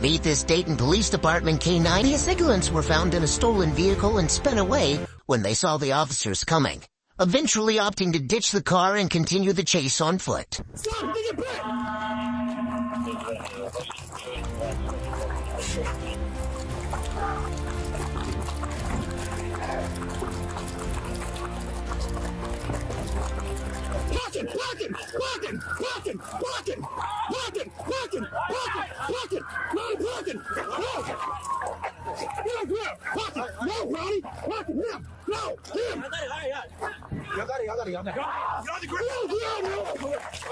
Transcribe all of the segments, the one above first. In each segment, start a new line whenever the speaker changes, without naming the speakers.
Meet this Dayton Police Department K9. The assailants were found in a stolen vehicle and sped away when they saw the officers coming, eventually opting to ditch the car and continue the chase on foot.
Stop! Take it back! Pocket! Pocket! Pocket! Pocket! Pocket! Pocket! Pocket! Pocket! No, pocket! No! No, pocket! No, Ronnie! Pocket! Him! No! Him!
Y'all got it. Get on the ground!
No!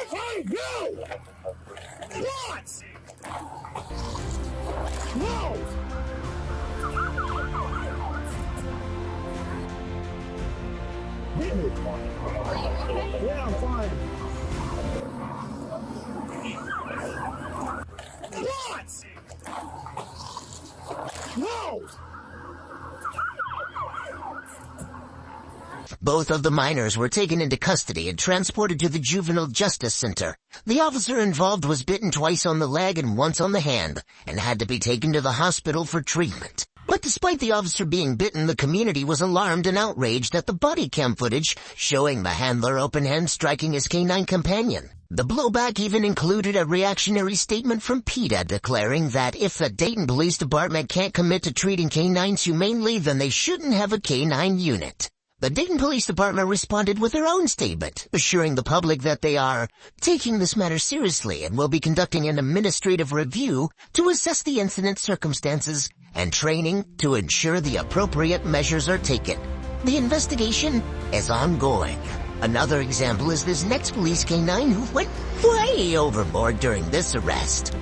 Hey, no! What? No! Yeah, I'm fine. What? No!
Both of the minors were taken into custody and transported to the Juvenile Justice Center. The officer involved was bitten twice on the leg and once on the hand and had to be taken to the hospital for treatment. But despite the officer being bitten, the community was alarmed and outraged at the body cam footage showing the handler open-hand striking his canine companion. The blowback even included a reactionary statement from PETA declaring that if the Dayton Police Department can't commit to treating canines humanely, then they shouldn't have a canine unit. The Dayton Police Department responded with their own statement, assuring the public that they are taking this matter seriously and will be conducting an administrative review to assess the incident circumstances and training to ensure the appropriate measures are taken. The investigation is ongoing. Another example is this next police canine who went way overboard during this arrest.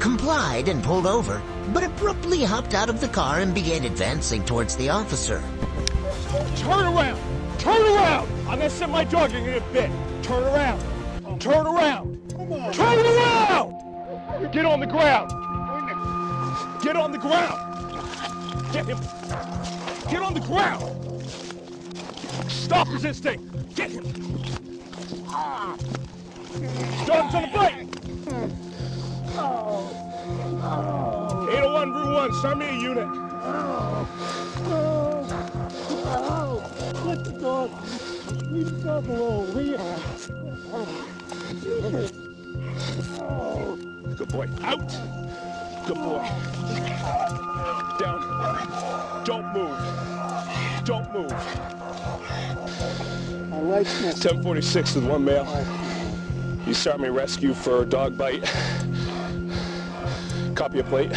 Complied and pulled over, but abruptly hopped out of the car and began advancing towards the officer.
Turn around! Turn around! I'm gonna send my dog, you're gonna get bit. Turn around! Turn around! Turn around! Get on the ground! Get on the ground! Get him! Get on the ground! Stop resisting! Get him! Start to the fight! 801 Route 1, send me a unit.
Let the dog. Leave the dog alone.
Good boy. Out. Good boy. Down. Don't move. Don't move.
I like this.
1046 with one male. You start me rescue for a dog bite. Copy a plate.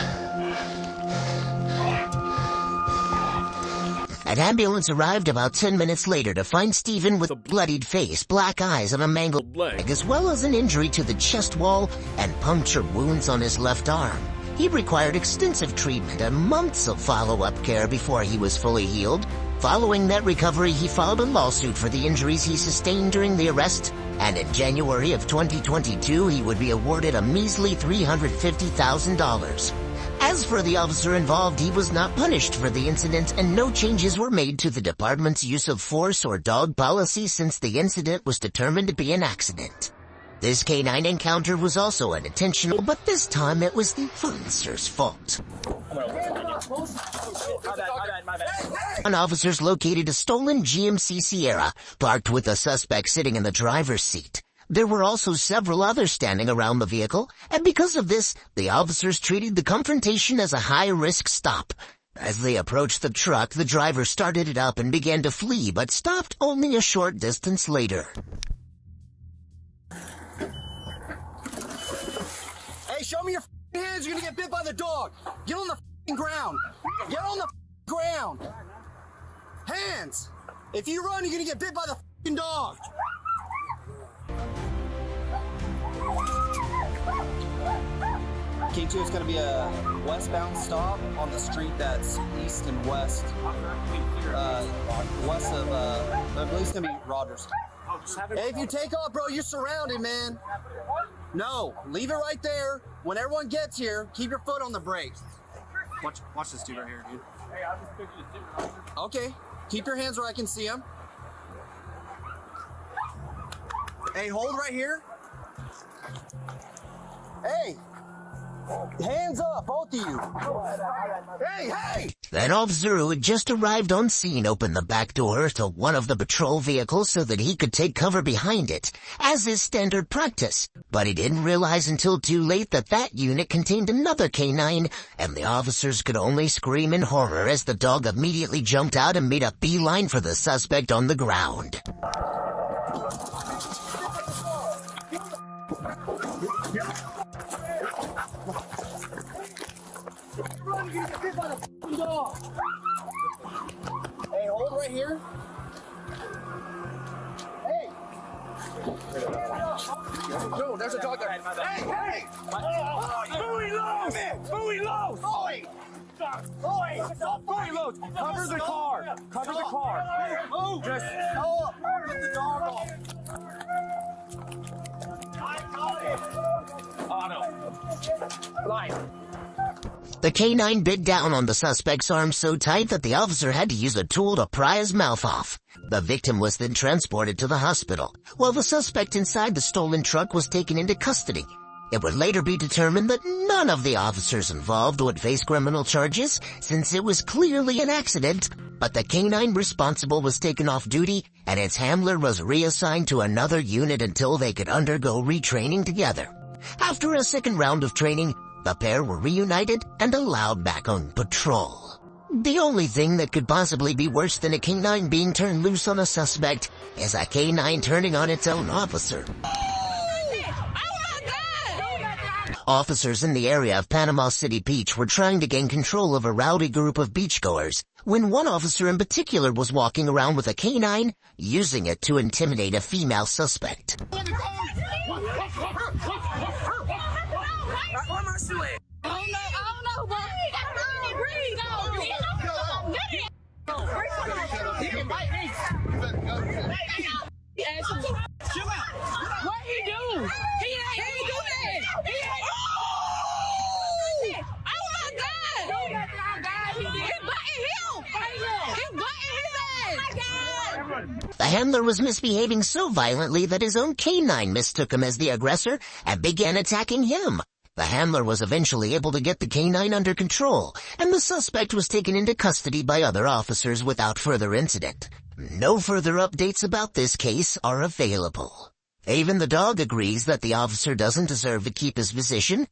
An ambulance arrived about 10 minutes later to find Stephen with a bloodied face, black eyes, and a mangled leg, as well as an injury to the chest wall and puncture wounds on his left arm. He required extensive treatment and months of follow-up care before he was fully healed. Following that recovery, he filed a lawsuit for the injuries he sustained during the arrest, and in January of 2022, he would be awarded a measly $350,000. As for the officer involved, he was not punished for the incident, and no changes were made to the department's use of force or dog policy since the incident was determined to be an accident. This canine encounter was also unintentional, but this time it was the officer's fault. An officers located a stolen GMC Sierra, parked with the suspect sitting in the driver's seat. There were also several others standing around the vehicle, and because of this, the officers treated the confrontation as a high-risk stop. As they approached the truck, the driver started it up and began to flee, but stopped only a short distance later.
Hey, show me your hands. You're gonna get bit by the dog. Get on the ground. Get on the ground. Hands. If you run, you're gonna get bit by the dog. K2 is gonna be a westbound stop on the street that's east and west. West of, I believe it's gonna be Rogers. Hey, if you take off, bro, you're surrounded, man. No, leave it right there. When everyone gets here, keep your foot on the brake. Watch this dude right here, dude. Okay, keep your hands where I can see them. Hey, hold right here. Hey! Hands up, both of you! Hey, hey!
That officer who had just arrived on scene opened the back door to one of the patrol vehicles so that he could take cover behind it, as is standard practice. But he didn't realize until too late that that unit contained another K9, and the officers could only scream in horror as the dog immediately jumped out and made a beeline for the suspect on the ground.
Hey, hold right here. Hey! No, there's a dog there. Hey, hey!
Bowie lows! Bowie lows!
Bowie!
Bowie lows! Cover the car! Cover the car!
Move!
Just
Stop! Get the dog off!
Auto. Line.
The K9 bit down on the suspect's arm so tight that the officer had to use a tool to pry his mouth off. The victim was then transported to the hospital, while the suspect inside the stolen truck was taken into custody. It would later be determined that none of the officers involved would face criminal charges, since it was clearly an accident, but the K9 responsible was taken off duty, and its handler was reassigned to another unit until they could undergo retraining together. After a second round of training, the pair were reunited and allowed back on patrol. The only thing that could possibly be worse than a K9 being turned loose on a suspect is a K9 turning on its own officer. Officers in the area of Panama City Beach were trying to gain control of a rowdy group of beachgoers when one officer in particular was walking around with a K9, using it to intimidate a female suspect.
What he do? He ain't do that. Oh my God! He butting him. He butting his ass.
The handler was misbehaving so violently that his own K9 mistook him as the aggressor and began attacking him. The handler was eventually able to get the K9 under control, and the suspect was taken into custody by other officers without further incident. No further updates about this case are available. Even the dog agrees that the officer doesn't deserve to keep his position,